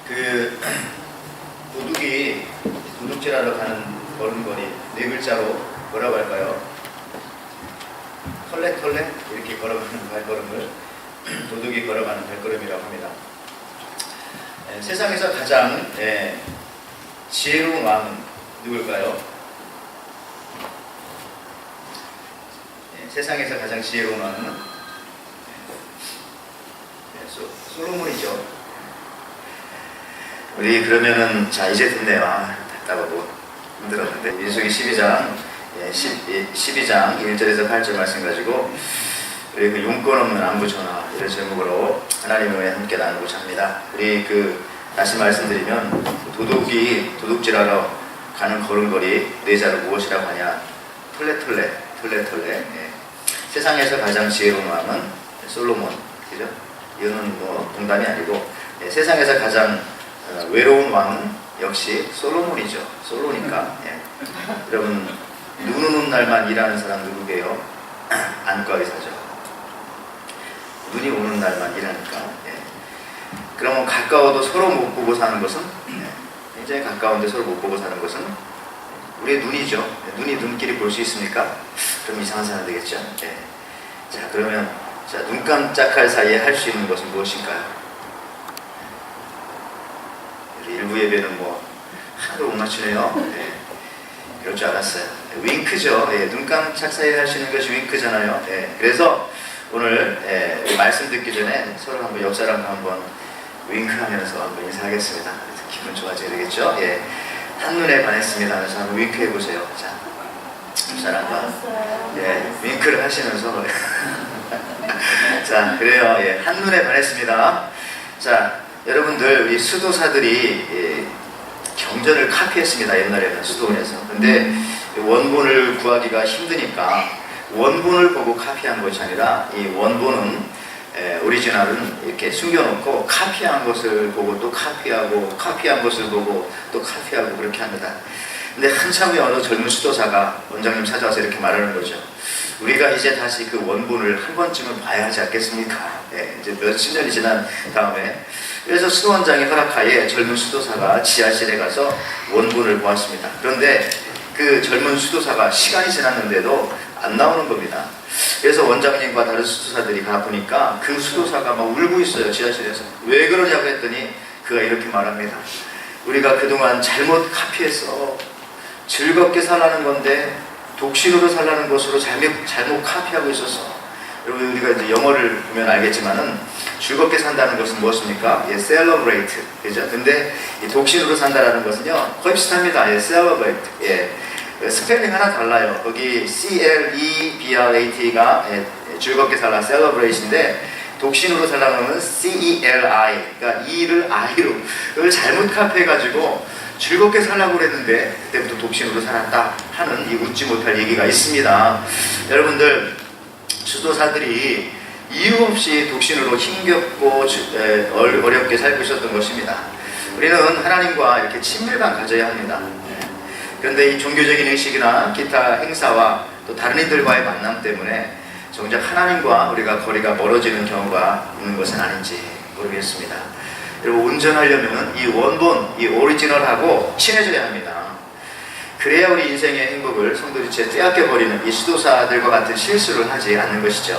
그 도둑이 도둑질하러 가는 걸음걸이 네 글자로 뭐라고 할까요? 털레털레 이렇게 걸어가는 발걸음을 도둑이 걸어가는 발걸음이라고 합니다. 세상에서 가장 지혜로운 왕은 누굴까요? 세상에서 가장 지혜로운 왕은 솔로몬이죠. 우리 그러면은 자 이제 됐네요. 답답하고 힘들었는데 민수기 12장 12장 1절에서 8절 말씀 가지고 우리 그 용건 없는 안부 전화 이런 제목으로 하나님의 은혜 함께 나누고자 합니다. 우리 다시 말씀드리면 도둑이 도둑질하러 가는 걸음걸이 네 자로 무엇이라고 하냐? 털레털레. 세상에서 가장 지혜로운 왕은 솔로몬, 그죠? 이거는 뭐 농담이 아니고 세상에서 가장 외로운 왕은 역시 솔로몬이죠. 솔로니까. 여러분 눈 오는 날만 일하는 사람 누구게요? 안과 의사죠. 눈이 오는 날만 일하니까. 그러면 가까워도 서로 못 보고 사는 것은 굉장히 가까운데 서로 못 보고 사는 것은 우리의 눈이죠. 눈이 눈끼리 볼 수 있습니까? 그럼 이상한 사람 되겠죠. 자 그러면 눈 깜짝할 사이에 할 수 있는 것은 무엇인가요? 일부 예배는 뭐 하나도 못 맞추네요. 그럴 줄 알았어요. 윙크죠. 눈 깜짝 사이에 할 수 있는 것이 윙크잖아요. 그래서 오늘 말씀 듣기 전에 서로 한번 옆 사람과 한번 윙크하면서 한번 인사하겠습니다. 기분 좋아져야 되겠죠. 한눈에 반했습니다 하면서 한번 윙크 해보세요. 자, 옆 사람과 윙크를 하시면서 자 그래요. 한눈에 반했습니다. 자 여러분들 우리 수도사들이 경전을 카피했습니다. 옛날에는 수도원에서. 근데 원본을 구하기가 힘드니까 원본을 보고 카피한 것이 아니라 이 원본은 오리지널은 이렇게 숨겨놓고 카피한 것을 보고 또 카피하고 카피한 것을 보고 또 카피하고 그렇게 합니다. 근데 한참 후에 어느 젊은 수도사가 원장님 찾아와서 이렇게 말하는 거죠. 우리가 이제 다시 그 원본을 한 번쯤은 봐야 하지 않겠습니까? 이제 몇십 년이 지난 다음에 그래서 수도원장이 허락하에 젊은 수도사가 지하실에 가서 원본을 보았습니다. 그런데 그 젊은 수도사가 시간이 지났는데도 안 나오는 겁니다. 그래서 원장님과 다른 수도사들이 가보니까 그 수도사가 막 울고 있어요. 지하실에서. 왜 그러냐고 했더니 그가 이렇게 말합니다. 우리가 그동안 잘못 카피해서 즐겁게 살라는 건데 독신으로 살라는 것으로 잘못 카피하고 있었어. 여러분 우리가 이제 영어를 보면 알겠지만은 즐겁게 산다는 것은 무엇입니까? celebrate, 그죠? 근데 이 독신으로 산다라는 것은요 거의 비슷합니다. celebrate. 스펠링 하나 달라요. 거기 CLEBRAT가 즐겁게 살라 celebrate인데 독신으로 살라는 CELI, 그러니까 E를 I로 그걸 잘못 카피해가지고 즐겁게 살라고 그랬는데 그때부터 독신으로 살았다 하는 이 웃지 못할 얘기가 있습니다. 여러분들 수도사들이 이유 없이 독신으로 힘겹고 어렵게 살고 있었던 것입니다. 우리는 하나님과 이렇게 친밀감 가져야 합니다. 그런데 이 종교적인 의식이나 기타 행사와 또 다른 이들과의 만남 때문에 정작 하나님과 우리가 거리가 멀어지는 경우가 있는 것은 아닌지 모르겠습니다. 여러분 온전하려면 이 원본, 이 오리지널하고 친해져야 합니다. 그래야 우리 인생의 행복을 성도지체 빼앗겨버리는 이 수도사들과 같은 실수를 하지 않는 것이죠.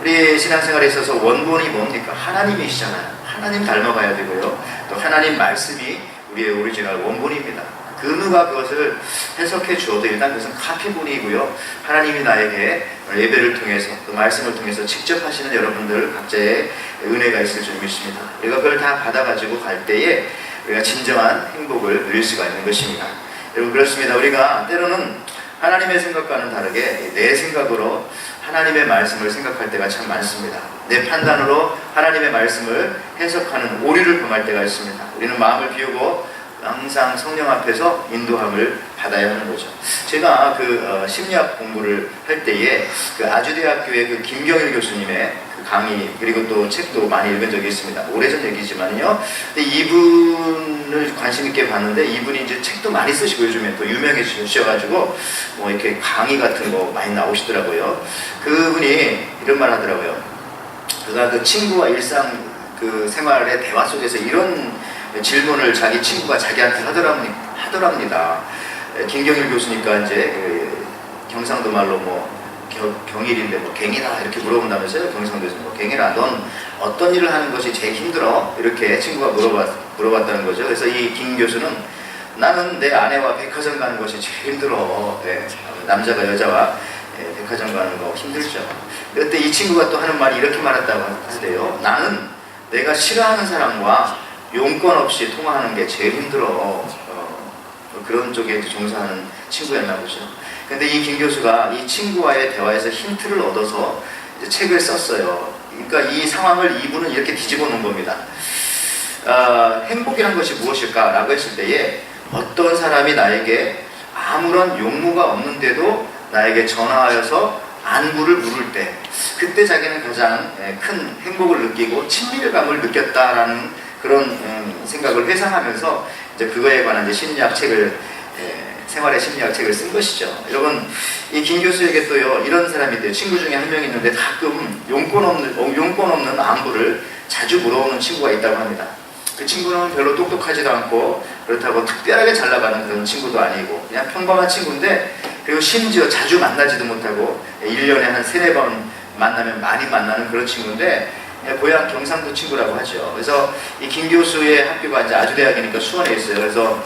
우리 신앙생활에 있어서 원본이 뭡니까? 하나님이시잖아요. 하나님 닮아가야 되고요. 또 하나님 말씀이 우리의 오리지널 원본입니다. 그 누가 그것을 해석해 주어도 일단 그것은 카피본이고요. 하나님이 나에게 예배를 통해서 그 말씀을 통해서 직접 하시는 여러분들 각자의 은혜가 있을 줄 믿습니다. 우리가 그걸 다 받아가지고 갈 때에 우리가 진정한 행복을 누릴 수가 있는 것입니다. 여러분 그렇습니다. 우리가 때로는 하나님의 생각과는 다르게 내 생각으로 하나님의 말씀을 생각할 때가 참 많습니다. 내 판단으로 하나님의 말씀을 해석하는 오류를 범할 때가 있습니다. 우리는 마음을 비우고 항상 성령 앞에서 인도함을 받아야 하는 거죠. 제가 심리학 공부를 할 때에 아주대학교의 김경일 교수님의 강의 그리고 또 책도 많이 읽은 적이 있습니다. 오래전 얘기지만요. 근데 이분을 관심 있게 봤는데 이분이 이제 책도 많이 쓰시고 요즘에 또 유명해지셔가지고 뭐 이렇게 강의 같은 거 많이 나오시더라고요. 그분이 이런 말 하더라고요. 그가 친구와 일상 생활의 대화 속에서 이런 질문을 자기 친구가 자기한테 하더랍니다. 김경일 교수니까 이제 경상도 말로 뭐 경일인데 뭐 갱이라 이렇게 물어본다면서요. 경상도에서 뭐 갱이라 넌 어떤 일을 하는 것이 제일 힘들어? 이렇게 친구가 물어봤다는 거죠. 그래서 이 김 교수는 나는 내 아내와 백화점 가는 것이 제일 힘들어. 남자가 여자와 백화점 가는 거 힘들죠. 그때 이 친구가 또 하는 말이 이렇게 말했다고 하세요. 나는 내가 싫어하는 사람과 용건 없이 통화하는 게 제일 힘들어. 그런 쪽에 종사하는 친구였나 보죠. 근데 이 김 교수가 이 친구와의 대화에서 힌트를 얻어서 이제 책을 썼어요. 그러니까 이 상황을 이분은 이렇게 뒤집어 놓은 겁니다. 행복이란 것이 무엇일까? 라고 했을 때에 어떤 사람이 나에게 아무런 용무가 없는데도 나에게 전화하여서 안부를 물을 때 그때 자기는 가장 큰 행복을 느끼고 친밀감을 느꼈다라는 그런 생각을 회상하면서 이제 그거에 관한 이제 심리학 책을 생활의 심리학 책을 쓴 것이죠. 여러분 이 김 교수에게 또요 이런 사람이 있대요. 친구 중에 한 명 있는데 가끔 용건 없는 안부를 자주 물어오는 친구가 있다고 합니다. 그 친구는 별로 똑똑하지도 않고 그렇다고 특별하게 잘 나가는 그런 친구도 아니고 그냥 평범한 친구인데 그리고 심지어 자주 만나지도 못하고 1년에 한 3-4번 만나면 많이 만나는 그런 친구인데 고향 경상도 친구라고 하죠. 그래서 이 김 교수의 학교가 이제 아주대학이니까 수원에 있어요. 그래서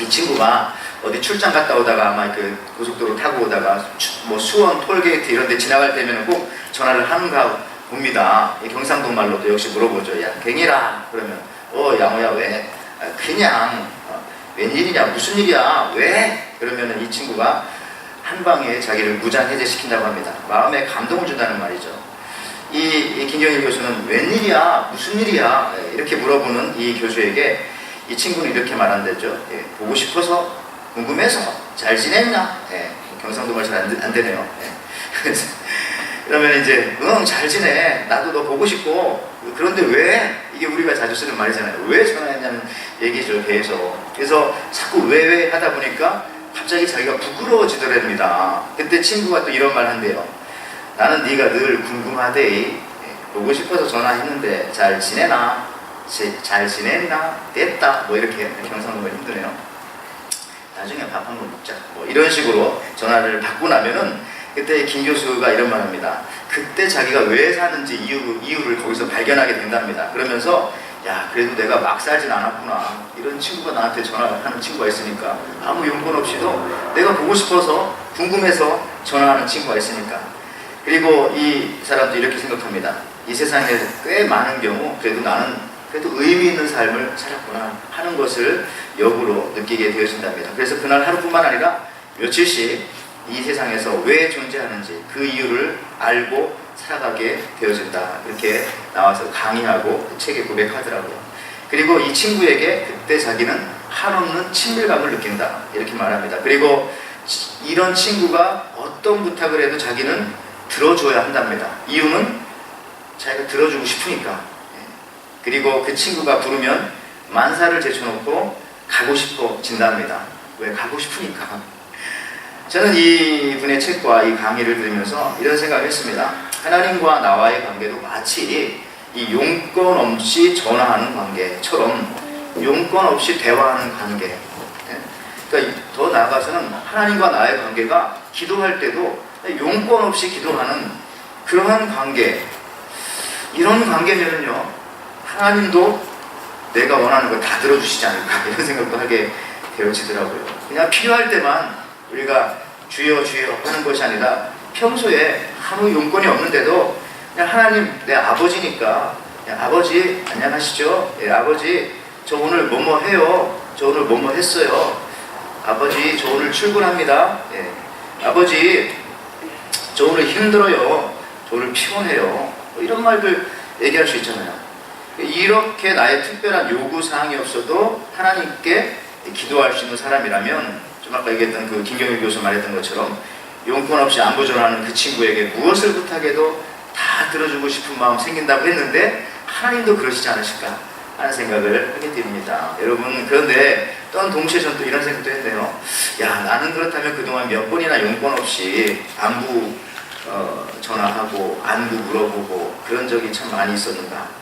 이 친구가 어디 출장 갔다 오다가 아마 그 고속도로 타고 오다가 뭐 수원 톨게이트 이런 데 지나갈 때면 꼭 전화를 하는가 봅니다. 이 경상도 말로도 역시 물어보죠. 야 갱이라 그러면 양호야 왜? 그냥 웬일이냐 무슨 일이야 왜? 그러면 이 친구가 한 방에 자기를 무장해제시킨다고 합니다. 마음에 감동을 준다는 말이죠. 이 김경일 교수는 웬일이야 무슨 일이야 이렇게 물어보는 이 교수에게 이 친구는 이렇게 말한댔죠. 보고 싶어서 궁금해서 잘 지냈나? 경상도 말 잘 안 되네요. 그러면 이제 잘 지내. 나도 너 보고 싶고. 그런데 왜? 이게 우리가 자주 쓰는 말이잖아요. 왜 전화했냐는 얘기죠. 계속. 그래서 자꾸 왜 하다 보니까 갑자기 자기가 부끄러워지더랍니다. 그때 친구가 또 이런 말 한대요. 나는 네가 늘 궁금하대. 보고 싶어서 전화했는데 잘 지내나? 잘 지냈나? 됐다. 뭐 이렇게 경상도가 힘드네요. 나중에 밥 한 번 먹자. 뭐 이런 식으로 전화를 받고 나면은 그때 김 교수가 이런 말 합니다. 그때 자기가 왜 사는지 이유를 거기서 발견하게 된답니다. 그러면서 야 그래도 내가 막 살진 않았구나. 이런 친구가 나한테 전화하는 친구가 있으니까 아무 용건 없이도 내가 보고 싶어서 궁금해서 전화하는 친구가 있으니까. 그리고 이 사람도 이렇게 생각합니다. 이 세상에 꽤 많은 경우 그래도 나는 의미 있는 삶을 살았구나 하는 것을 역으로 느끼게 되어진답니다. 그래서 그날 하루뿐만 아니라 며칠씩 이 세상에서 왜 존재하는지 그 이유를 알고 살아가게 되어진다. 이렇게 나와서 강의하고 책에 고백하더라고요. 그리고 이 친구에게 그때 자기는 한없는 친밀감을 느낀다. 이렇게 말합니다. 그리고 이런 친구가 어떤 부탁을 해도 자기는 들어줘야 한답니다. 이유는 자기가 들어주고 싶으니까. 그리고 그 친구가 부르면 만사를 제쳐놓고 가고 싶어진답니다. 왜? 가고 싶으니까. 저는 이분의 책과 이 강의를 들으면서 이런 생각을 했습니다. 하나님과 나와의 관계도 마치 이 용건 없이 전화하는 관계처럼 용건 없이 대화하는 관계. 그러니까 더 나아가서는 하나님과 나의 관계가 기도할 때도 용건 없이 기도하는 그러한 관계. 이런 관계면은요, 하나님도 내가 원하는 걸 다 들어주시지 않을까 이런 생각도 하게 되어지더라고요. 그냥 필요할 때만 우리가 주여 주여 하는 것이 아니라 평소에 아무 용건이 없는데도 그냥 하나님 내 아버지니까 아버지 안녕하시죠? 아버지 저 오늘 뭐뭐 해요. 저 오늘 뭐뭐 했어요. 아버지 저 오늘 출근합니다. 아버지 저 오늘 힘들어요. 저 오늘 피곤해요. 뭐 이런 말들 얘기할 수 있잖아요. 이렇게 나의 특별한 요구사항이 없어도 하나님께 기도할 수 있는 사람이라면 좀 아까 얘기했던 그 김경일 교수 말했던 것처럼 용건 없이 안부 전하는 그 친구에게 무엇을 부탁해도 다 들어주고 싶은 마음 생긴다고 했는데 하나님도 그러시지 않으실까 하는 생각을 하게 됩니다. 여러분 그런데 또한 동시에 저는 또 이런 생각도 했네요. 야 나는 그렇다면 그동안 몇 번이나 용건 없이 안부 전화하고 안부 물어보고 그런 적이 참 많이 있었는가.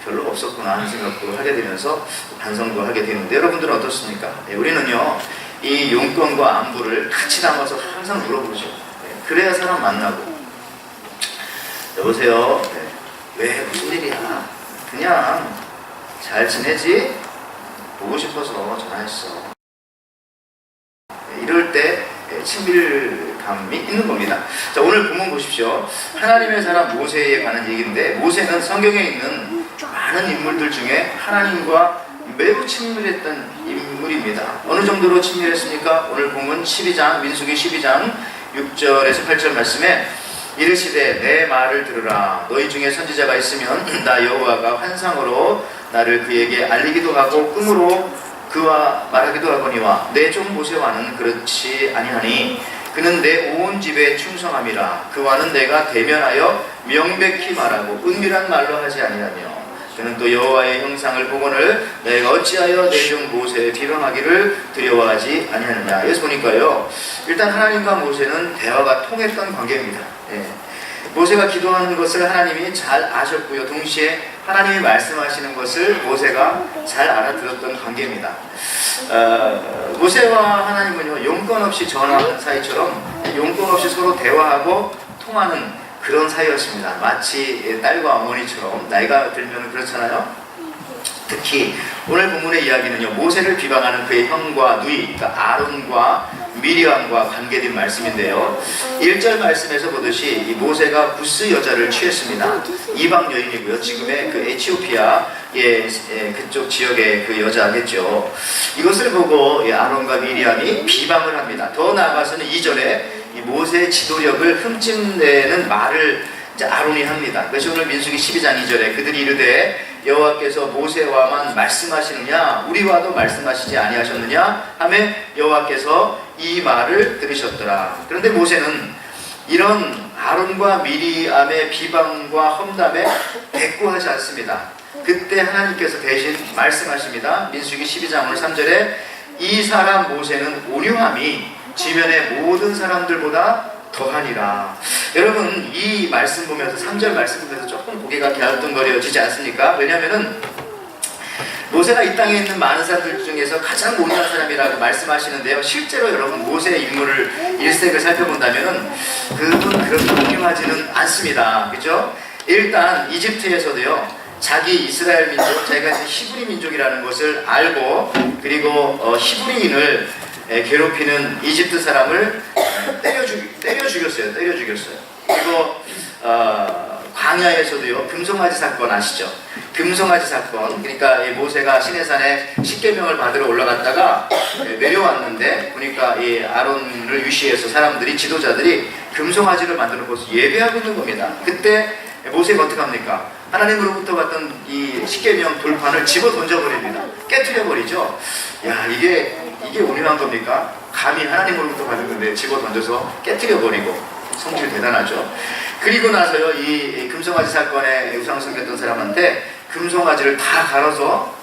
별로 없었구나 하는 생각도 하게 되면서 반성도 하게 되는데, 여러분들은 어떻습니까? 우리는요, 이 용건과 안부를 같이 담아서 항상 물어보죠. 그래야 사람 만나고, 여보세요, 왜 무슨 일이야? 그냥 잘 지내지? 보고 싶어서 전화했어. 이럴 때 친밀감이 있는 겁니다. 자, 오늘 본문 보십시오. 하나님의 사람 모세에 관한 얘기인데, 모세는 성경에 있는 많은 인물들 중에 하나님과 매우 친밀했던 인물입니다. 어느 정도로 친밀했습니까? 오늘 본문 12장, 민수기 12장 6절에서 8절 말씀에 이르시되 내 말을 들으라. 너희 중에 선지자가 있으면 나 여호와가 환상으로 나를 그에게 알리기도 하고 꿈으로 그와 말하기도 하거니와 내 종 모세와는 그렇지 아니하니 그는 내 온 집에 충성함이라. 그와는 내가 대면하여 명백히 말하고 은밀한 말로 하지 아니하며 그는 또 여호와의 형상을 보거늘 내가 어찌하여 내 종 모세의 비방하기를 두려워하지 아니하느냐. 여기서 보니까요, 일단 하나님과 모세는 대화가 통했던 관계입니다. 모세가 기도하는 것을 하나님이 잘 아셨고요, 동시에 하나님이 말씀하시는 것을 모세가 잘 알아들었던 관계입니다. 모세와 하나님은요, 용건 없이 전화하는 사이처럼 용건 없이 서로 대화하고 통하는 그런 사이였습니다. 마치 딸과 어머니처럼. 나이가 들면 그렇잖아요. 특히 오늘 본문의 이야기는요, 모세를 비방하는 그의 형과 누이, 그러니까 아론과 미리암과 관계된 말씀인데요, 1절 말씀에서 보듯이 이 모세가 구스 여자를 취했습니다. 이방 여인이고요, 지금의 그 에티오피아의 그쪽 지역의 그 여자겠죠. 이것을 보고 아론과 미리암이 비방을 합니다. 더 나아가서는 2절에 이 모세의 지도력을 흠집내는 말을 아론이 합니다. 그래서 오늘 민수기 12장 2절에 그들이 이르되 여호와께서 모세와만 말씀하시느냐 우리와도 말씀하시지 아니하셨느냐 하며 여호와께서 이 말을 들으셨더라. 그런데 모세는 이런 아론과 미리암의 비방과 험담에 대꾸하지 않습니다. 그때 하나님께서 대신 말씀하십니다. 민수기 12장 오늘 3절에 이 사람 모세는 온유함이 지면의 모든 사람들보다 더하니라. 여러분, 이 말씀 보면서 3절 말씀 보면서 조금 고개가 갸우뚱거려지지 않습니까? 왜냐하면은 모세가 이 땅에 있는 많은 사람들 중에서 가장 온유한 사람이라고 말씀하시는데요, 실제로 여러분 모세의 인물을 일색을 살펴본다면은 그분 그렇게 온유하지는 않습니다. 그죠? 일단 이집트에서도요, 자기 이스라엘 민족, 자기가 히브리 민족이라는 것을 알고, 그리고 히브리인을 괴롭히는 이집트 사람을 때려 죽였어요. 그리고 광야에서도요, 금송아지 사건 아시죠? 금송아지 사건. 그러니까 이 모세가 시내산에 십계명을 받으러 올라갔다가 내려왔는데 보니까 이 아론을 위시해서 사람들이, 지도자들이 금송아지를 만들어 놓고 예배하고 있는 겁니다. 그때 모세가 어떻게 합니까? 하나님으로부터 받던 이 십계명 돌판을 집어 던져버립니다. 깨트려 버리죠. 야, 이게 온유한 겁니까? 감히 하나님으로부터 받은 건데 집어 던져서 깨트려 버리고. 성질 대단하죠. 그리고 나서요, 이 금송아지 사건에 우상 섬겼던 사람한테 금송아지를 다 갈아서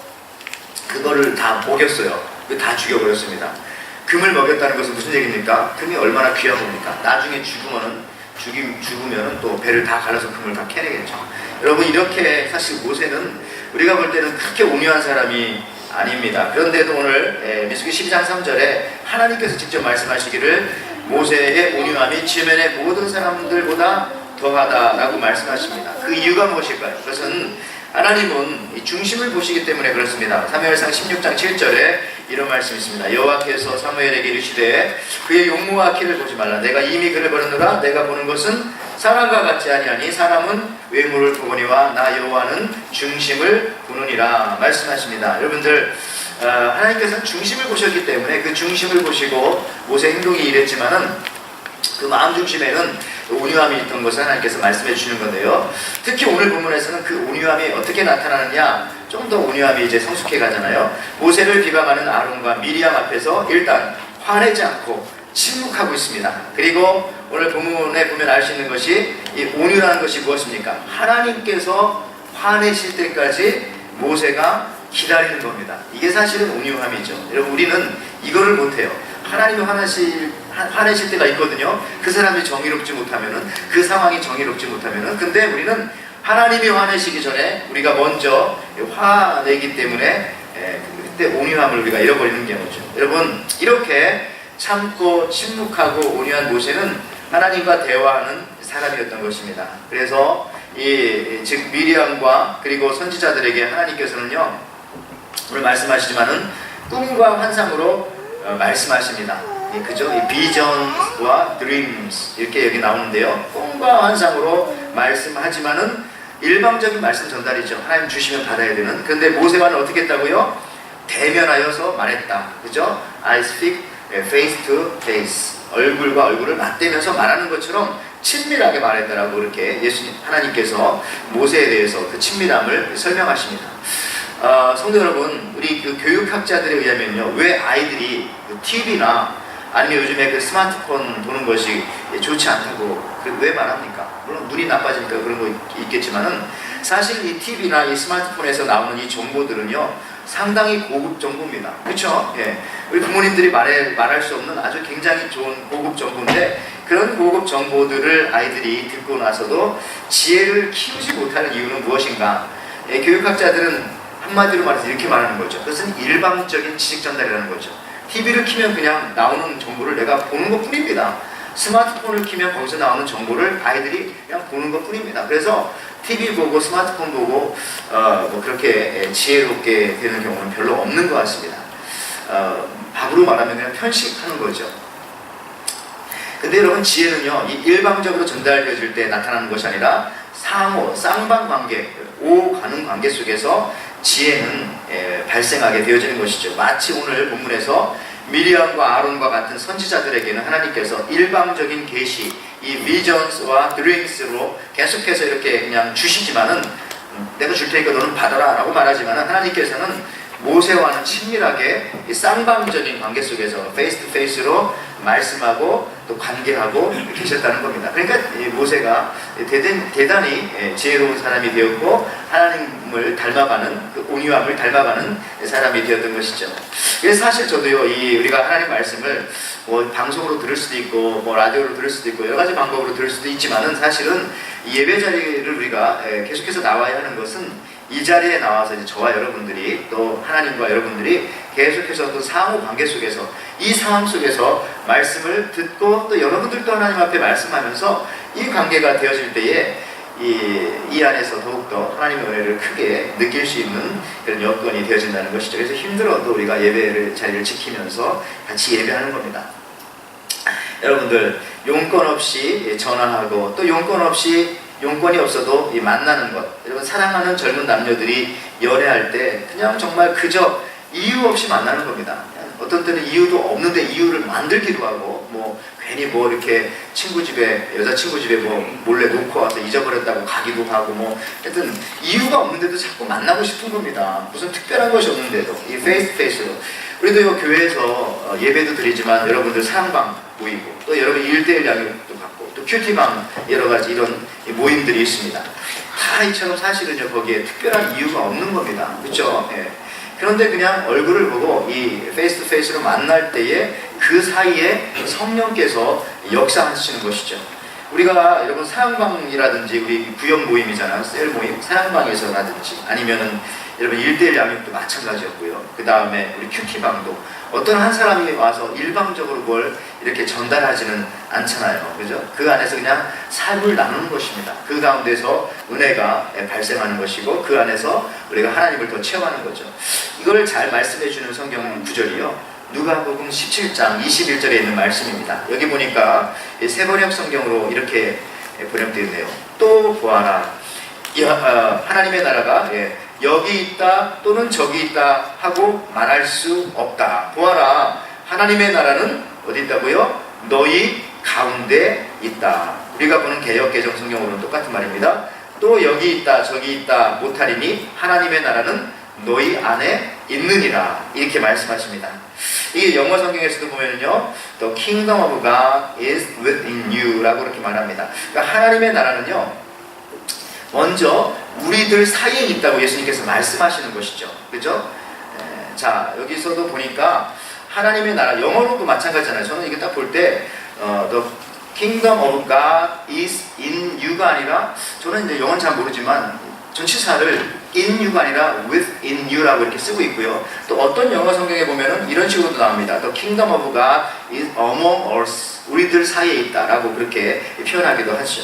그거를 다 먹였어요. 다 죽여버렸습니다. 금을 먹였다는 것은 무슨 얘기입니까? 금이 얼마나 귀한 겁니까? 나중에 죽으면 또 배를 다 갈아서 금을 다 캐내겠죠. 여러분, 이렇게 사실 모세는 우리가 볼 때는 그렇게 온유한 사람이 아닙니다. 그런데도 오늘 민수기 12장 3절에 하나님께서 직접 말씀하시기를 모세의 온유함이 지면의 모든 사람들보다 더하다라고 말씀하십니다. 그 이유가 무엇일까요? 그것은 하나님은 이 중심을 보시기 때문에 그렇습니다. 사무엘상 16장 7절에 이런 말씀이 있습니다. 여호와께서 사무엘에게 이르시되 그의 용모와 키를 보지 말라. 내가 이미 그를 버렸노라. 내가 보는 것은 사람과 같지 아니하니 사람은 외모를 보거니와 나 여호와는 중심을 보느니라 말씀하십니다. 여러분들, 하나님께서는 중심을 보셨기 때문에 그 중심을 보시고 모세 행동이 이랬지만은 그 마음 중심에는 온유함이 있던 것을 하나님께서 말씀해 주시는 건데요, 특히 오늘 본문에서는 그 온유함이 어떻게 나타나느냐, 좀 더 온유함이 이제 성숙해 가잖아요. 모세를 비방하는 아론과 미리암 앞에서 일단 화내지 않고 침묵하고 있습니다. 그리고 오늘 본문에 보면 알 수 있는 것이, 이 온유라는 것이 무엇입니까? 하나님께서 화내실 때까지 모세가 기다리는 겁니다. 이게 사실은 온유함이죠. 여러분, 우리는 이거를 못해요. 하나님이 화내실 때가 있거든요. 그 사람이 정의롭지 못하면은, 그 상황이 정의롭지 못하면은. 근데 우리는 하나님이 화내시기 전에 우리가 먼저 화내기 때문에 그때 온유함을 우리가 잃어버리는 경우죠. 여러분, 이렇게 참고 침묵하고 온유한 모세는 하나님과 대화하는 사람이었던 것입니다. 그래서 즉 미리암과 그리고 선지자들에게 하나님께서는요, 오늘 말씀하시지만은 꿈과 환상으로 말씀하십니다. 그죠? 이 비전과 드림스 이렇게 여기 나오는데요. 꿈과 환상으로 말씀하지만은 일방적인 말씀 전달이죠. 하나님 주시면 받아야 되는. 그런데 모세와는 어떻게 했다고요? 대면하여서 말했다. 그죠? I speak face to face. 얼굴과 얼굴을 맞대면서 말하는 것처럼 친밀하게 말했다라고 이렇게 예수님 하나님께서 모세에 대해서 그 친밀함을 설명하십니다. 성도 여러분, 우리 그 교육학자들에 의하면요, 왜 아이들이 그 TV나 아니면 요즘에 그 스마트폰 보는 것이 좋지 않다고 왜 말합니까? 물론 눈이 나빠지니까 그런 거 있겠지만은 사실 이 TV나 이 스마트폰에서 나오는 이 정보들은요, 상당히 고급 정보입니다. 그렇죠? 예. 우리 부모님들이 말할 수 없는 아주 굉장히 좋은 고급 정보인데, 그런 고급 정보들을 아이들이 듣고 나서도 지혜를 키우지 못하는 이유는 무엇인가? 예, 교육학자들은 한마디로 말해서 이렇게 말하는 거죠. 그것은 일방적인 지식 전달이라는 거죠. TV를 키면 그냥 나오는 정보를 내가 보는 것 뿐입니다. 스마트폰을 키면 거기서 나오는 정보를 아이들이 그냥 보는 것 뿐입니다. 그래서 TV 보고 스마트폰 보고 뭐 그렇게 지혜롭게 되는 경우는 별로 없는 것 같습니다. 밥으로 말하면 그냥 편식하는 거죠. 근데 여러분, 지혜는요, 이 일방적으로 전달되어질 때 나타나는 것이 아니라 상호, 쌍방관계, 오가는 관계 속에서 지혜는 발생하게 되어지는 것이죠. 마치 오늘 본문에서 미리암과 아론과 같은 선지자들에게는 하나님께서 일방적인 계시, 이 비전스와 드림스로 계속해서 이렇게 그냥 주시지만은 내가 줄 테니까 너는 받아라 라고 말하지만은 하나님께서는 모세와는 친밀하게 이 쌍방적인 관계 속에서 페이스 투 페이스로 말씀하고 또 관계하고 계셨다는 겁니다. 그러니까 모세가 대단히 지혜로운 사람이 되었고 하나님을 닮아가는, 그 온유함을 닮아가는 사람이 되었던 것이죠. 그래서 사실 저도요, 우리가 하나님 말씀을 뭐 방송으로 들을 수도 있고 뭐 라디오로 들을 수도 있고 여러 가지 방법으로 들을 수도 있지만은 사실은 이 예배 자리를 우리가 계속해서 나와야 하는 것은 이 자리에 나와서 이제 저와 여러분들이 또 하나님과 여러분들이 계속해서 또 상호 관계 속에서 이 상황 속에서 말씀을 듣고 또 여러분들도 하나님 앞에 말씀하면서 이 관계가 되어질 때에 이 안에서 더욱더 하나님의 은혜를 크게 느낄 수 있는 그런 여건이 되어진다는 것이죠. 그래서 힘들어도 우리가 예배를 자리를 지키면서 같이 예배하는 겁니다. 여러분들, 용건 없이 전화하고 또 용건이 없어도 만나는 것. 여러분, 사랑하는 젊은 남녀들이 연애할 때 그냥 정말 그저 이유 없이 만나는 겁니다. 어떤 때는 이유도 없는데 이유를 만들기도 하고, 뭐 괜히 뭐 이렇게 여자친구 집에 뭐 몰래 놓고 와서 잊어버렸다고 가기도 하고, 뭐 하여튼 이유가 없는데도 자꾸 만나고 싶은 겁니다. 무슨 특별한 것이 없는데도 이 페이스 투 페이스로. 우리도 이 교회에서 예배도 드리지만 여러분들 사랑방 모이고 또 여러분 1:1 양육도 받고 또 큐티방 여러 가지 이런 모임들이 있습니다. 다 이처럼 사실은요, 거기에 특별한 이유가 없는 겁니다. 그렇죠? 예. 그런데 그냥 얼굴을 보고 이 페이스 투 페이스로 만날 때에 그 사이에 성령께서 역사하시는 것이죠. 우리가 여러분 사랑방이라든지 우리 구역 모임이잖아요. 셀 모임, 사랑방에서라든지 아니면은 여러분 1:1 양육도 마찬가지였고요. 그 다음에 우리 큐티방도 어떤 한 사람이 와서 일방적으로 뭘 이렇게 전달하지는 않잖아요. 그죠? 그 안에서 그냥 삶을 나누는 것입니다. 그 가운데서 은혜가 발생하는 것이고 그 안에서 우리가 하나님을 더 체험하는 거죠. 이걸 잘 말씀해 주는 성경 구절이요, 누가복음 17장 21절에 있는 말씀입니다. 여기 보니까 세번역 성경으로 이렇게 번역되어 있네요. 또 보아라, 하나님의 나라가 여기 있다 또는 저기 있다 하고 말할 수 없다. 보아라, 하나님의 나라는 어디 있다고요? 너희 가운데 있다. 우리가 보는 개역개정 성경으로는 똑같은 말입니다. 또 여기 있다 저기 있다 못하리니 하나님의 나라는 너희 안에 있느니라, 이렇게 말씀하십니다. 이게 영어 성경에서도 보면요, The kingdom of God is within you 라고 이렇게 말합니다. 그러니까 하나님의 나라는요, 먼저 우리들 사이에 있다고 예수님께서 말씀하시는 것이죠. 그죠? 자, 여기서도 보니까 하나님의 나라, 영어로도 마찬가지잖아요. 저는 이게 딱 볼 때 The kingdom of God is in you you가 아니라, 저는 이제 영어는 잘 모르지만 전치사를 in you가 아니라 with in you라고 이렇게 쓰고 있고요. 또 어떤 영어 성경에 보면은 이런 식으로도 나옵니다. The kingdom of God is among us. 우리들 사이에 있다라고 그렇게 표현하기도 하죠.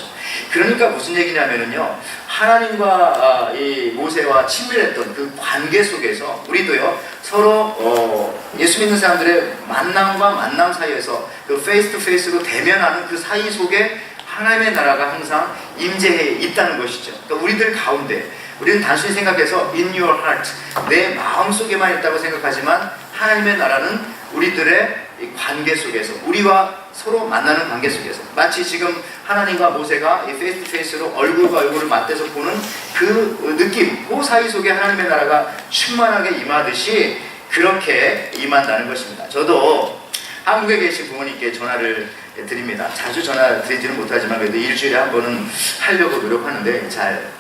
그러니까 무슨 얘기냐면은요, 하나님과 이 모세와 친밀했던 그 관계 속에서 우리도요 서로 예수 믿는 사람들의 만남과 만남 사이에서 그 페이스 투 페이스로 대면하는 그 사이 속에 하나님의 나라가 항상 임재해 있다는 것이죠. 그러니까 우리들 가운데, 우리는 단순히 생각해서 in your heart, 내 마음 속에만 있다고 생각하지만 하나님의 나라는 우리들의 관계 속에서, 우리와 서로 만나는 관계 속에서, 마치 지금 하나님과 모세가 이 페이스 투 페이스로 얼굴과 얼굴을 맞대서 보는 그 느낌, 그 사이 속에 하나님의 나라가 충만하게 임하듯이 그렇게 임한다는 것입니다. 저도 한국에 계신 부모님께 전화를 드립니다. 자주 전화 드리지는 못하지만 그래도 일주일에 한 번은 하려고 노력하는데 잘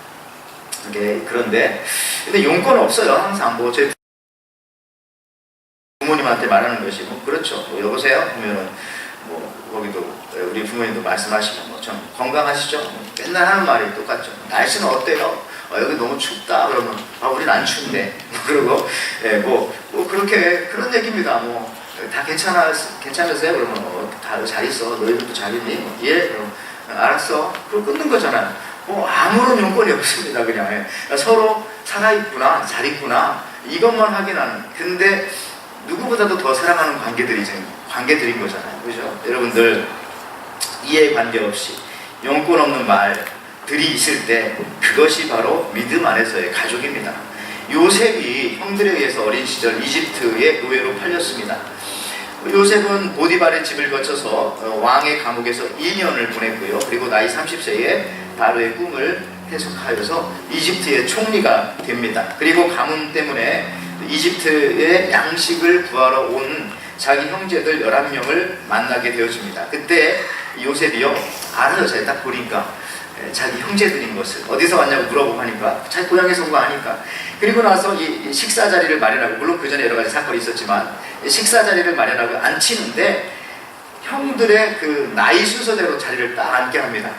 그런데 근데 용건 없어요. 항상 뭐 제 부모님한테 말하는 것이 뭐 그렇죠. 뭐 여보세요? 하면은 뭐 거기도 우리 부모님도 말씀하시면 뭐 좀 건강하시죠? 뭐 맨날 하는 말이 똑같죠. 날씨는 어때요? 여기 너무 춥다. 그러면 우린 안 추운데. 그러고 뭐 그렇게 그런 얘기입니다. 뭐 다 괜찮으세요? 그러면 다 잘 있어. 너희들도 잘 있니? 예, 그럼 알았어. 그럼 끊는 거잖아요. 뭐 아무런 용건이 없습니다. 그냥 서로 살아있구나, 잘 있구나 이것만 확인하는. 근데 누구보다도 더 사랑하는 관계들인 거잖아요. 그죠? 여러분들 이해 관계없이 용건 없는 말들이 있을 때 그것이 바로 믿음 안에서의 가족입니다. 요셉이 형들에 의해서 어린 시절 이집트의 노예로 팔렸습니다. 요셉은 보디발의 집을 거쳐서 왕의 감옥에서 2년을 보냈고요. 그리고 나이 30세에 바로의 꿈을 해석하여서 이집트의 총리가 됩니다. 그리고 가문 때문에 이집트의 양식을 구하러 온 자기 형제들 11명을 만나게 되어집니다. 그때 요셉이요, 알아요. 제가 딱 보니까 자기 형제들인 것을. 어디서 왔냐고 물어보고 하니까 자기 고향에서 온 거 아니까. 그리고 나서 이 식사 자리를 마련하고, 물론 그 전에 여러 가지 사건이 있었지만 식사 자리를 마련하고 앉히는데 형들의 그 나이 순서대로 자리를 딱 앉게 합니다.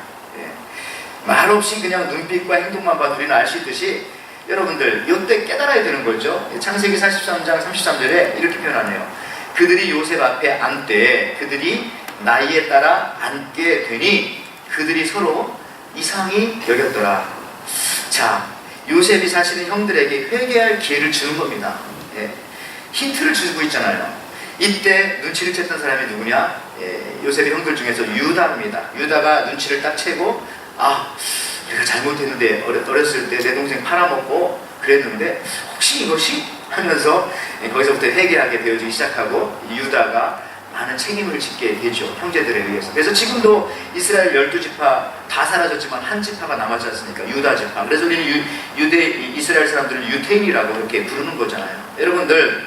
말없이 그냥 눈빛과 행동만 봐도 우리는 알 수 있듯이 여러분들 이때 깨달아야 되는 거죠. 창세기 43장 33절에 이렇게 표현하네요. 그들이 요셉 앞에 앉되 그들이 나이에 따라 앉게 되니 그들이 서로 이상히 여겼더라. 자, 요셉이 사실은 형들에게 회개할 기회를 주는 겁니다. 힌트를 주고 있잖아요. 이때 눈치를 챘던 사람이 누구냐? 요셉의 형들 중에서 유다입니다. 유다가 눈치를 딱 채고, 내가 잘못했는데 어렸을 때 내 동생 팔아먹고 그랬는데 혹시 이것이? 하면서 거기서부터 회개하게 되어지기 시작하고 유다가 많은 책임을 짓게 되죠. 형제들에 의해서. 그래서 지금도 이스라엘 12지파 다 사라졌지만 한 지파가 남았지 않습니까? 유다 지파. 그래서 우리는 이스라엘 사람들은 유태인이라고 그렇게 부르는 거잖아요. 여러분들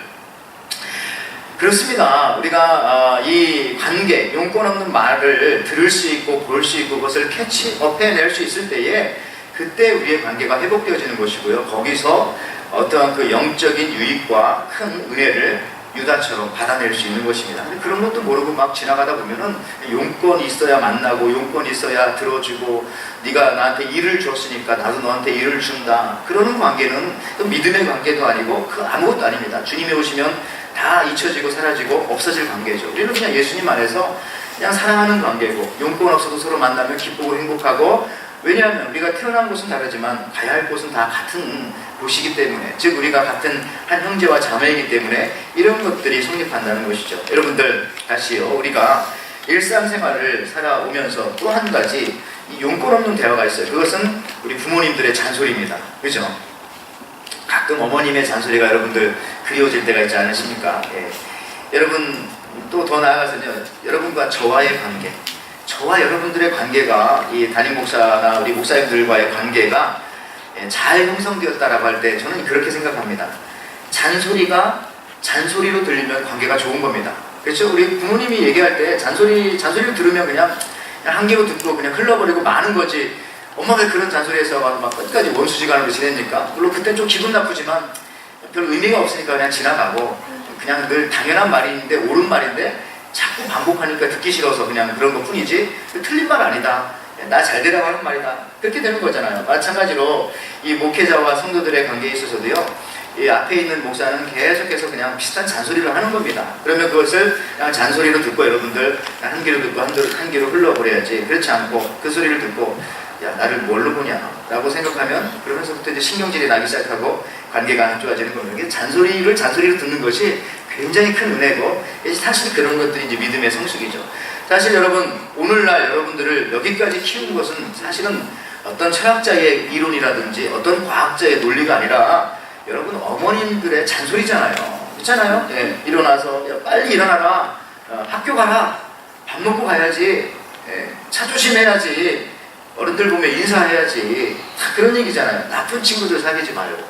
그렇습니다. 우리가 이 관계, 용건 없는 말을 들을 수 있고 볼 수 있고 그것을 캐치업해낼 수 있을 때에 그때 우리의 관계가 회복되어지는 것이고요. 거기서 어떠한 그 영적인 유익과 큰 은혜를 유다처럼 받아낼 수 있는 것입니다. 근데 그런 것도 모르고 막 지나가다 보면은 용건이 있어야 만나고 용건이 있어야 들어주고 네가 나한테 일을 줬으니까 나도 너한테 일을 준다. 그러는 관계는 또 믿음의 관계도 아니고 그 아무것도 아닙니다. 주님이 오시면 다 잊혀지고 사라지고 없어질 관계죠. 우리는 그냥 예수님 안에서 그냥 사랑하는 관계고 용건 없어도 서로 만나면 기쁘고 행복하고, 왜냐하면 우리가 태어난 곳은 다르지만 가야 할 곳은 다 같은 곳이기 때문에, 즉 우리가 같은 한 형제와 자매이기 때문에 이런 것들이 성립한다는 것이죠. 여러분들 다시요, 우리가 일상생활을 살아오면서 또 한 가지 이 용건 없는 대화가 있어요. 그것은 우리 부모님들의 잔소리입니다. 그죠? 가끔 어머님의 잔소리가 여러분들 그리워질 때가 있지 않으십니까? 여러분 또 더 나아가서요, 여러분과 저와의 관계, 저와 여러분들의 관계가 이 담임 목사나 우리 목사님들과의 관계가 잘 형성되었다라고 할 때 저는 그렇게 생각합니다. 잔소리로 들리면 관계가 좋은 겁니다. 그렇죠? 우리 부모님이 얘기할 때 잔소리를 들으면 그냥 한 귀로 듣고 그냥 흘러버리고 마는 거지. 엄마가 왜 그런 잔소리에서 막 끝까지 원수지간으로 지냅니까? 물론 그때 좀 기분 나쁘지만 별 의미가 없으니까 그냥 지나가고, 그냥 늘 당연한 말인데 옳은 말인데 자꾸 반복하니까 듣기 싫어서 그냥 그런 것 뿐이지 틀린 말 아니다. 나 잘 되라고 하는 말이다. 그렇게 되는 거잖아요. 마찬가지로 이 목회자와 성도들의 관계에 있어서도요, 이 앞에 있는 목사는 계속해서 그냥 비슷한 잔소리를 하는 겁니다. 그러면 그것을 그냥 잔소리로 듣고 여러분들 한 귀로 듣고 한 귀로 흘러버려야지. 그렇지 않고 그 소리를 듣고 야, 나를 뭘로 보냐 라고 생각하면 그러면서부터 이제 신경질이 나기 시작하고 관계가 안 좋아지는 겁니다. 이게 잔소리로 듣는 것이 굉장히 큰 은혜고, 사실 그런 것들이 이제 믿음의 성숙이죠. 사실 여러분, 오늘날 여러분들을 여기까지 키운 것은 사실은 어떤 철학자의 이론이라든지 어떤 과학자의 논리가 아니라 여러분 어머님들의 잔소리잖아요. 그렇잖아요? 예, 일어나서 야, 빨리 일어나라, 학교 가라, 밥 먹고 가야지, 차 조심해야지, 어른들 보면 인사해야지, 다 그런 얘기잖아요. 나쁜 친구들 사귀지 말고.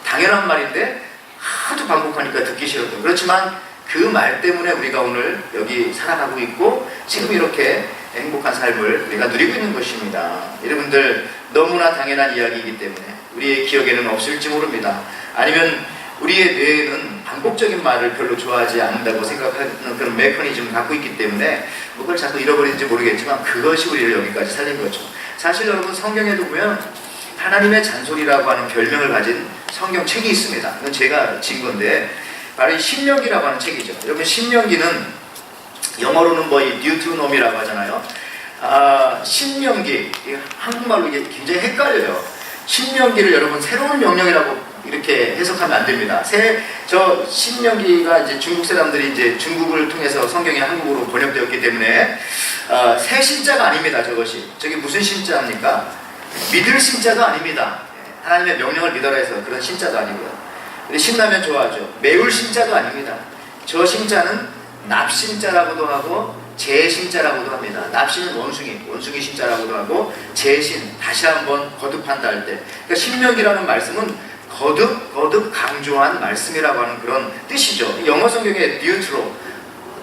당연한 말인데 하도 반복하니까 듣기 싫었던. 그렇지만 그 말 때문에 우리가 오늘 여기 살아가고 있고 지금 이렇게 행복한 삶을 우리가 누리고 있는 것입니다. 여러분들, 너무나 당연한 이야기이기 때문에 우리의 기억에는 없을지 모릅니다. 아니면 우리의 뇌에는 반복적인 말을 별로 좋아하지 않는다고 생각하는 그런 메커니즘을 갖고 있기 때문에 그걸 자꾸 잃어버리는지 모르겠지만 그것이 우리를 여기까지 살린 거죠. 사실 여러분, 성경에도 보면 하나님의 잔소리라고 하는 별명을 가진 성경책이 있습니다. 이건 제가 지은 건데 바로 이 신명기라고 하는 책이죠. 여러분, 신명기는 영어로는 뭐 이 뉴트로놈이라고 하잖아요. 신명기, 한국말로 이게 굉장히 헷갈려요. 신명기를 여러분 새로운 명령이라고 이렇게 해석하면 안 됩니다. 저 신명기가 이제 중국 사람들이 이제 중국을 통해서 성경이 한국어로 번역되었기 때문에 새 신자가 아닙니다. 저게 무슨 신자입니까? 믿을 신자가 아닙니다. 하나님의 명령을 믿어라 해서 그런 신자도 아니고요. 우리 신라면 좋아하죠. 매울 신자도 아닙니다. 저 신자는 납신자라고도 하고 재신자라고도 합니다. 납신은 원숭이 신자라고도 하고, 재신, 다시 한번 거듭한다 할 때. 그러니까 신명기라는 말씀은 거듭 강조한 말씀이라고 하는 그런 뜻이죠. 영어 성경에 뉴트로,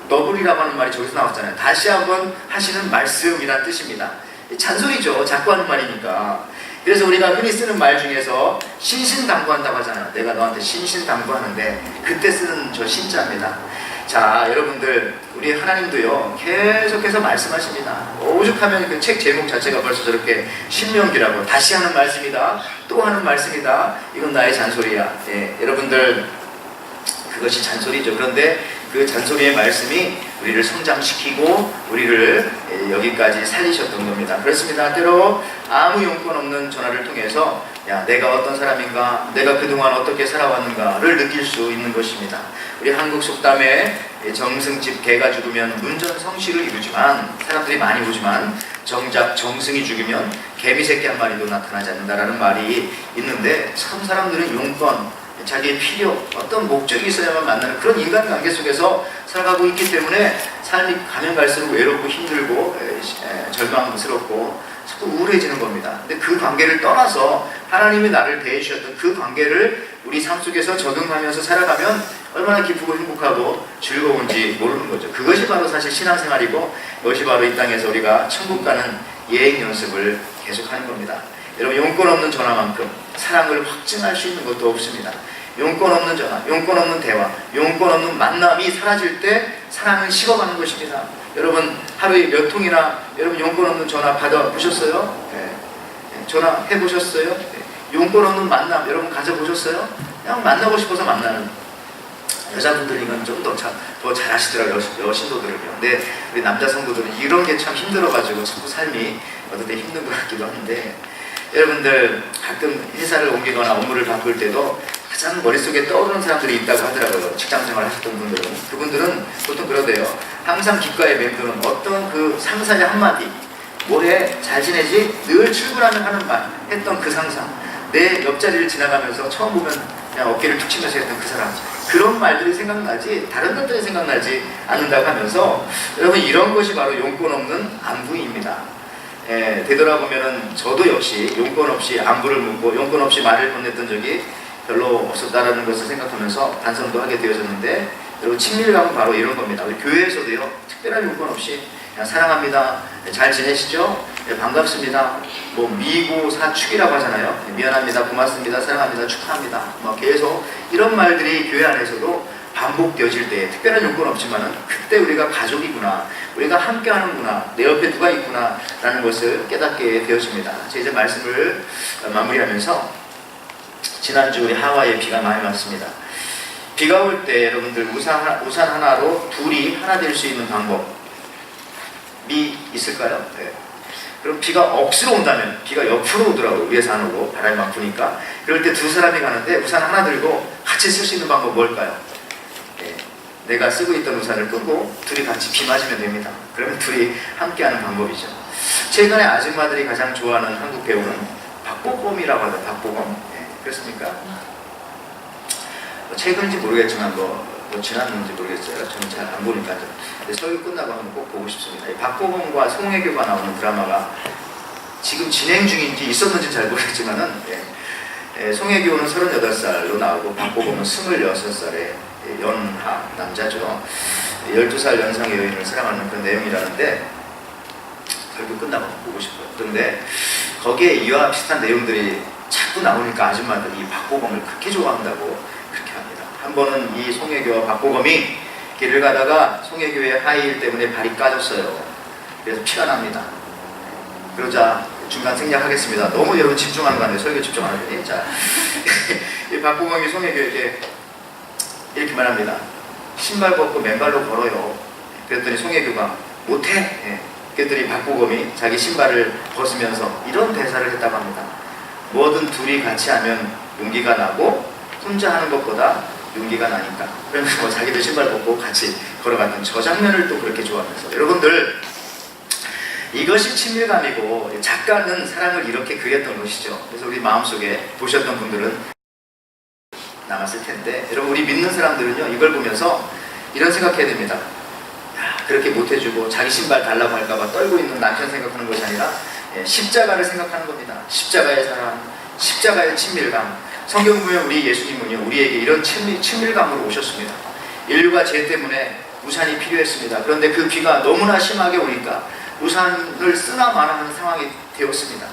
더블이라고 하는 말이 저기서 나왔잖아요. 다시 한번 하시는 말씀이란 뜻입니다. 잔소리죠. 자꾸 하는 말이니까. 그래서 우리가 흔히 쓰는 말 중에서 신신당부한다고 하잖아요. 내가 너한테 신신당부하는데 그때 쓰는 저 신자입니다. 자, 여러분들, 우리 하나님도요 계속해서 말씀하십니다. 오죽하면 그 책 제목 자체가 벌써 저렇게 신명기라고, 다시 하는 말씀이다, 또 하는 말씀이다, 이건 나의 잔소리야. 예, 여러분들, 그것이 잔소리죠. 그런데 그 잔소리의 말씀이 우리를 성장시키고 우리를 여기까지 살리셨던 겁니다. 그렇습니다. 때로 아무 용건 없는 전화를 통해서 야, 내가 어떤 사람인가, 내가 그동안 어떻게 살아왔는가를 느낄 수 있는 것입니다. 우리 한국 속담에 정승집 개가 죽으면 문전성시를 이루지만, 사람들이 많이 보지만 정작 정승이 죽으면 개미새끼 한 마리도 나타나지 않는다라는 말이 있는데, 참 사람들은 용건, 자기의 필요, 어떤 목적이 있어야만 만나는 그런 인간관계 속에서 살아가고 있기 때문에 삶이 가면 갈수록 외롭고 힘들고 절망스럽고 자꾸 우울해지는 겁니다. 근데 그 관계를 떠나서 하나님이 나를 대해주셨던 그 관계를 우리 삶 속에서 적응하면서 살아가면 얼마나 기쁘고 행복하고 즐거운지 모르는 거죠. 그것이 바로 사실 신앙생활이고, 그것이 바로 이 땅에서 우리가 천국 가는 예행 연습을 계속하는 겁니다. 여러분, 용건 없는 전화만큼 사랑을 확증할 수 있는 것도 없습니다. 용건 없는 전화, 용건 없는 대화, 용건 없는 만남이 사라질 때 사랑은 식어가는 것입니다. 여러분, 하루에 몇 통이나 여러분 용건 없는 전화 받아보셨어요? 네. 전화 해보셨어요? 네. 용건 없는 만남 여러분 가져보셨어요? 그냥 만나고 싶어서 만나는. 여자분들이면 좀 더 잘하시더라고요, 여신도들은요. 근데 우리 남자 성도들은 이런 게 참 힘들어가지고 자꾸 삶이 어떨 때 힘든 것 같기도 한데, 여러분들 가끔 회사를 옮기거나 업무를 바꿀 때도 가장 머릿속에 떠오르는 사람들이 있다고 하더라고요. 직장생활 하셨던 분들은. 그분들은 보통 그러대요. 항상 귓가에 맴도는 어떤 그 상사의 한마디, 뭐해? 잘 지내지? 늘 출근하면 하는 말, 했던 그 상사, 내 옆자리를 지나가면서 처음 보면 그냥 어깨를 툭 치면서 했던 그 사람, 그런 말들이 생각나지 다른 것들이 생각나지 않는다고 하면서, 여러분, 이런 것이 바로 용건 없는 안부입니다. 되돌아보면은 저도 역시 용건 없이 안부를 묻고 용건 없이 말을 건넸던 적이 별로 없었다라는 것을 생각하면서 반성도 하게 되어졌는데, 여러분, 친밀감은 바로 이런 겁니다. 우리 교회에서도요, 특별한 용건 없이 그냥 사랑합니다, 잘 지내시죠? 반갑습니다, 뭐 미고 사축이라고 하잖아요. 미안합니다, 고맙습니다, 사랑합니다, 축하합니다, 막 계속 이런 말들이 교회 안에서도 바로 반복되어질 때 특별한 요건 없지만은 그때 우리가 가족이구나, 우리가 함께 하는구나, 내 옆에 누가 있구나 라는 것을 깨닫게 되어집니다. 제가 이제 말씀을 마무리하면서 지난주 우리 하와이에 비가 많이 왔습니다. 비가 올 때 여러분들 우산 하나로 둘이 하나 될 수 있는 방법이 있을까요? 네. 그럼 비가 억수로 온다면, 비가 옆으로 오더라고요. 위에서 안 오고 바람이 막 부니까. 그럴 때 두 사람이 가는데 우산 하나 들고 같이 쓸 수 있는 방법 뭘까요? 네. 내가 쓰고 있던 우산을 끄고 둘이 같이 비 맞으면 됩니다. 그러면 둘이 함께하는 방법이죠. 최근에 아줌마들이 가장 좋아하는 한국 배우는 박보검이라고 하죠. 박보검. 네. 그렇습니까? 최근인지 모르겠지만 지났는지 모르겠어요. 저는 잘 안 보니까. 근데 설교 끝나고 한번 꼭 보고 싶습니다. 박보검과 송혜교가 나오는 드라마가 지금 진행 중인지 있었는지 잘 모르겠지만은, 송혜교는 38살로 나오고 박보검은 26살의 연하 남자죠. 12살 연상의 여인을 사랑하는 그런 내용이라는데 설교 끝나고 보고 싶어요. 그런데 거기에 이와 비슷한 내용들이 자꾸 나오니까 아줌마들이 이 박보검을 그렇게 좋아한다고 그렇게 합니다. 한 번은 이 송혜교와 박보검이 길을 가다가 송혜교의 하이힐 때문에 발이 까졌어요. 그래서 피가 납니다. 그러자 중간 생략하겠습니다. 너무 여러분 집중하는 거 아니에요. 설교 집중 안 하더니. 자, 이 박보검이 송혜교에게 이렇게 말합니다. 신발 벗고 맨발로 걸어요. 그랬더니 송혜교가 못해. 그랬더니 박보검이 자기 신발을 벗으면서 이런 대사를 했다고 합니다. 뭐든 둘이 같이 하면 용기가 나고 혼자 하는 것보다 용기가 나니까. 그러면서 뭐 자기도 신발 벗고 같이 걸어갔던 저 장면을 또 그렇게 좋아하면서, 여러분들 이것이 친밀감이고 작가는 사랑을 이렇게 그렸던 것이죠. 그래서 우리 마음속에 보셨던 분들은 남았을 텐데, 여러분 우리 믿는 사람들은요 이걸 보면서 이런 생각해야 됩니다. 야, 그렇게 못해주고 자기 신발 달라고 할까봐 떨고 있는 남편 생각하는 것이 아니라 십자가를 생각하는 겁니다. 십자가의 사랑, 십자가의 친밀감. 성경 보면 우리 예수님은요 우리에게 이런 친밀감으로 오셨습니다. 인류가 죄 때문에 우산이 필요했습니다. 그런데 그 비가 너무나 심하게 오니까 우산을 쓰나 마나 하는 상황이 되었습니다.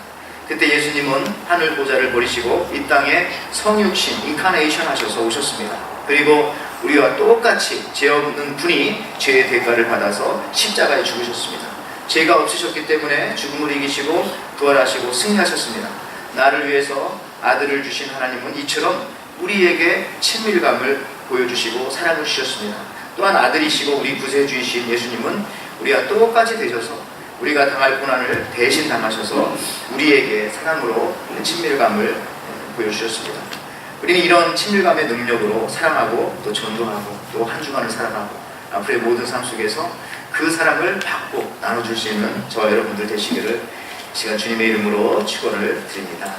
그때 예수님은 하늘 보좌를 버리시고 이 땅에 성육신, 인카네이션 하셔서 오셨습니다. 그리고 우리와 똑같이 죄 없는 분이 죄의 대가를 받아서 십자가에 죽으셨습니다. 죄가 없으셨기 때문에 죽음을 이기시고 부활하시고 승리하셨습니다. 나를 위해서 아들을 주신 하나님은 이처럼 우리에게 친밀감을 보여주시고 사랑을 주셨습니다. 또한 아들이시고 우리 구세주이신 예수님은 우리와 똑같이 되셔서 우리가 당할 고난을 대신 당하셔서 우리에게 사랑으로 친밀감을 보여주셨습니다. 우리는 이런 친밀감의 능력으로 사랑하고 또 전도하고 또 한 주간을 살아가고 앞으로의 모든 삶 속에서 그 사랑을 받고 나눠줄 수 있는 저와 여러분들 되시기를 시간 주님의 이름으로 축원을 드립니다.